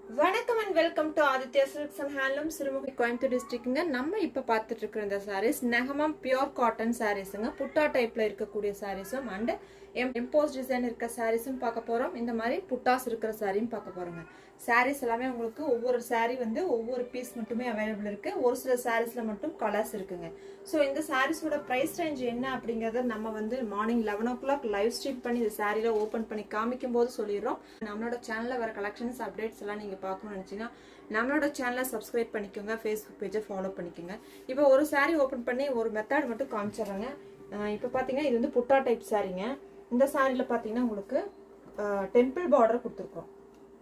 வணக்கம் and welcome to Aditya Silks and Handloom Sirumugai Coimbatore டிஸ்ட்ரிக்ட்ங்க. நம்ம இப்ப பார்த்துட்டு இருக்கிற இந்த sarees நெகமம் பியூர் காட்டன் sareesங்க. புட்டா டைப்ல இருக்கக்கூடிய sareesம் and எம்போஸ் டிசைன் இருக்க sareesம் பார்க்க போறோம். இந்த மாதிரி புட்டாஸ் இருக்கிற sareeம் பார்க்க போறோங்க. sarees எல்லாமே உங்களுக்கு ஒவ்வொரு saree வந்து ஒவ்வொரு பீஸ் மட்டுமே அவேலபிள் இருக்கு. ஒரு சில sareesல மட்டும் கலர்ஸ் இருக்குங்க. சோ இந்த sareesோட பிரைஸ் ரேஞ்ச் என்ன அப்படிங்கறத நம்ம வந்து மார்னிங் 11 o'clock லைவ் ஸ்ட்ரீம் பண்ணி இந்த sareeல ஓபன் பண்ணி காமிக்கும்போது சொல்லிடுறோம். நம்மளோட சேனல்ல வர கலெக்ஷன்ஸ் அப்டேட்ஸ் எல்லாம் நீங்க பார்க்கணும்னு நினைச்சீங்கன்னா நம்மளோட சேனலை சப்ஸ்கிரைப் பண்ணிக்கோங்க, ஃபேஸ்புக் பேஜை ஃபாலோ பண்ணிக்கோங்க. இப்போ ஒரு saree ஓபன் பண்ணி ஒரு மெத்தட் மட்டும் காமிச்சிடுறேங்க. இப்போ பாத்தீங்கன்னா இது வந்து புட்டா டைப் சாரீங்க. இந்த சாரில பாத்தீங்கன்னா உங்களுக்கு டெம்பிள் பார்டர் கொடுத்துருக்கோம்.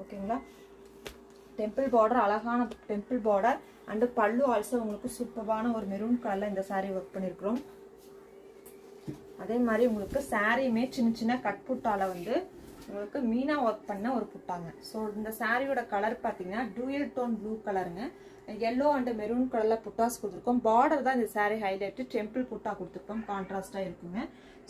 ஓகேங்களா, டெம்பிள் பார்டர், அழகான டெம்பிள் பார்டர் அண்ட் பல்லு ஆல்சோ உங்களுக்கு சூப்பரான ஒரு மெரூன் கலர்ல இந்த சாரி ஒர்க் பண்ணிருக்கிறோம். அதே மாதிரி உங்களுக்கு சாரியுமே சின்ன சின்ன கட் புட்டால வந்து உங்களுக்கு மீனா ஒர்க் பண்ண ஒரு புட்டாங்க. ஸோ இந்த சாரியோட கலர் பார்த்தீங்கன்னா டூயல் டோன் ப்ளூ கலருங்க. எல்லோ அண்ட் மெரூன் கலர்ல புட்டாஸ் கொடுத்துருக்கோம். பார்டர் தான் இந்த சாரி ஹைலைட், டெம்பிள் புட்டா கொடுத்துருக்கோம், கான்ட்ராஸ்டா இருக்குங்க.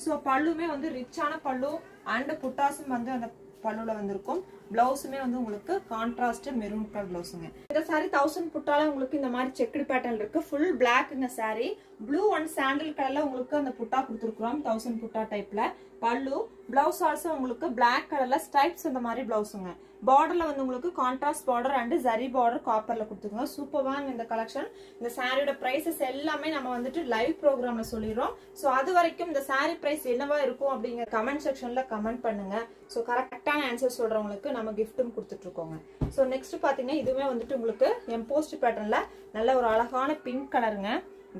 ஸோ பல்லுமே வந்து ரிச்சான பல்லு அண்ட் புட்டாஸும் வந்து அந்த பல்லுல வந்திருக்கும். பிளவுஸுமே வந்து உங்களுக்கு கான்ட்ராஸ்ட் மெரூன் கலர் பிளவுஸுங்க. இந்த சாரி 1000 புட்டால உங்களுக்கு இந்த மாதிரி செக்குடு பேட்டர்ன் இருக்கு. ஃபுல் பிளாக்ங்க சாரி. ப்ளூ அண்ட் சாண்டல் கலர்ல உங்களுக்கு அந்த புட்டா கொடுத்துருக்கோம். 1000 புட்டா டைப்ல பல்லு. பிளவுஸ் ஆல்சோ உங்களுக்கு பிளாக் கலர்ல ஸ்ட்ரைப்ஸ் அந்த மாதிரி பிளவுஸுங்க. பார்டர்ல வந்து உங்களுக்கு கான்ட்ராஸ்ட் பார்டர் அண்ட் ஜரி பார்டர் காப்பர்ல கொடுத்துருக்கோம். சூப்பரான இந்த கலெக்ஷன். இந்த சாரியோட பிரைசஸ் எல்லாமே நம்ம வந்துட்டு லைவ் ப்ரோக்ராம்ல சொல்லிடுறோம். ஸோ அது வரைக்கும் இந்த சாரி பிரைஸ் என்னவா இருக்கும் அப்படிங்கிற கமெண்ட் செக்ஷன்ல கமெண்ட் பண்ணுங்க. ஸோ கரெக்டான ஆன்சர் சொல்றவங்களுக்கு நம்ம கிஃப்ட்டும் கொடுத்துட்டு இருக்கோங்க. ஸோ நெக்ஸ்ட் பாத்தீங்கன்னா இதுவே வந்துட்டு உங்களுக்கு எம்போஸ்ட் பேட்டர்ன்ல நல்ல ஒரு அழகான பிங்க் கலருங்க.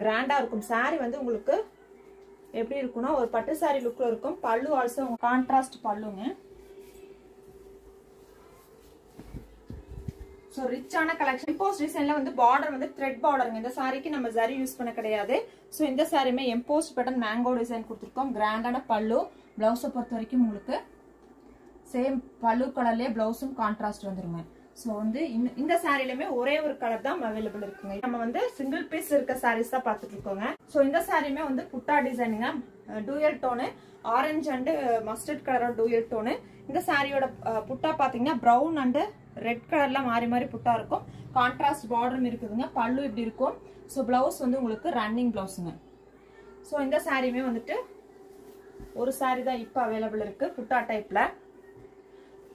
கிராண்டா இருக்கும் சாரி. வந்து உங்களுக்கு எப்படி இருக்கும்னா ஒரு பட்டு சாரி லுக்ல இருக்கும். பல்லு ஆல்சோ கான்ட்ராஸ்ட் பல்லுங்க. சோ ரிச்சான கலெக்ஷன். எம்போஸ் டிசைன்ல வந்து பார்டர் வந்து த்ரெட் பார்டருங்க. இந்த சாரிக்கு நம்ம ஜரி யூஸ் பண்ண கிடையாது. சோ இந்த சாரியுமே எம்போஸ்ட் பேட்டர்ன் மேங்கோ டிசைன் கொடுத்துருக்கோம். கிராண்டான பல்லு. பிளவுஸை பொறுத்த வரைக்கும் உங்களுக்கு சேம் பல்லு கலர்லயே பிளவுஸும் கான்ட்ராஸ்ட் வந்துருங்க. சோ வந்து இந்த சாரிலுமே ஒரே ஒரு கலர் தான் அவைலபிள் இருக்குங்க. நம்ம வந்து சிங்கிள் பீஸ் இருக்க சாரீஸ் தான் பாத்துட்டு இருக்கோங்க. சோ இந்த சாரியுமே வந்து புட்டா டிசைனுங்க. Dual tone, orange and mustard colour dual tone. இந்த சாரியோட புட்டா பாத்தீங்கன்னா பிரவுன் அண்ட் ரெட் கலர்ல மாறி மாறி புட்டா இருக்கும். கான்ட்ராஸ்ட் பார்டரும் இருக்குதுங்க. பல்லு இப்படி இருக்கும். சோ பிளவுஸ் வந்து உங்களுக்கு ரன்னிங் பிளவுஸுங்க. சோ இந்த சாரியுமே வந்துட்டு ஒரு சாரி தான் இப்ப அவைலபிள் இருக்கு புட்டா டைப்ல.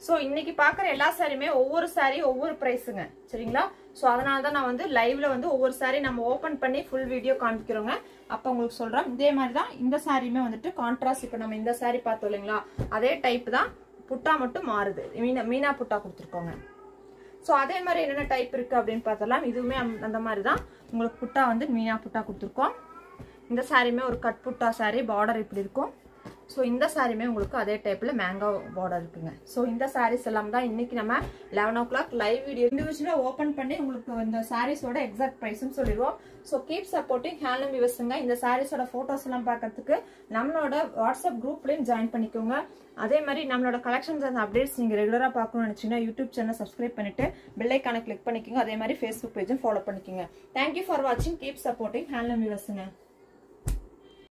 சோ இன்னைக்கு பாக்குற எல்லா சாரியுமே ஒவ்வொரு சாரி ஒவ்வொரு பிரைஸுங்க. சரிங்களா? சோ அதனாலதான் நான் வந்து லைவ்ல வந்து ஒவ்வொரு சாரி நம்ம ஓபன் பண்ணி ஃபுல் வீடியோ காமிக்கிறோங்க. அப்ப உங்களுக்கு சொல்றேன். இதே மாதிரிதான் இந்த சாரியுமே வந்துட்டு கான்ட்ராஸ்ட். இப்ப நம்ம இந்த சாரி பார்த்தோம் இல்லைங்களா, அதே டைப் தான். புட்டா மட்டும் மாறுது. மீனா புட்டா கொடுத்துருக்கோங்க. சோ அதே மாதிரி என்னென்ன டைப் இருக்கு அப்படின்னு பார்த்தலாம். இதுவுமே அந்த மாதிரி தான் உங்களுக்கு புட்டா வந்து மீனா புட்டா கொடுத்துருக்கோம். இந்த சாரியுமே ஒரு கட் புட்டா சாரி. பார்டர் இப்படி இருக்கும். ஸோ இந்த சாரியுமே உங்களுக்கு அதே டைப்ல மேங்கோ பார்டர் இருக்குங்க. ஸோ இந்த சாரீஸ் எல்லாம் தான் இன்னைக்கு நம்ம 11 o'clock லைவ் வீடியோ இண்டிவிஜுவலா ஓபன் பண்ணி உங்களுக்கு இந்த சாரீஸோட எக்ஸாக்ட் பிரைஸும் சொல்லிடுவோம். ஸோ கீப் சப்போர்ட்டிங் ஹேண்ட்லூம் விவர்ஸுங்க. இந்த சாரீஸோட போட்டோஸ் எல்லாம் பார்க்கறதுக்கு நம்மளோட வாட்ஸ்அப் குரூப்லயும் ஜாயின் பண்ணிக்கோங்க. அதே மாதிரி நம்மளோட கலெக்ஷன்ஸ் அண்ட் அப்டேட்ஸ் நீங்க ரெகுலரா பார்க்கணும்னு நினைச்சீங்கன்னா யூடியூப் சேனல் சப்ஸ்கிரைப் பண்ணிட்டு பெல் ஐகானை கிளிக் பண்ணிக்கோங்க. அதே மாதிரி ஃபேஸ்புக் பேஜும் ஃபாலோ பண்ணிக்கோங்க. தேங்க்யூ ஃபார் வாட்சிங். Keep supporting handloom விவர்ஸுங்க.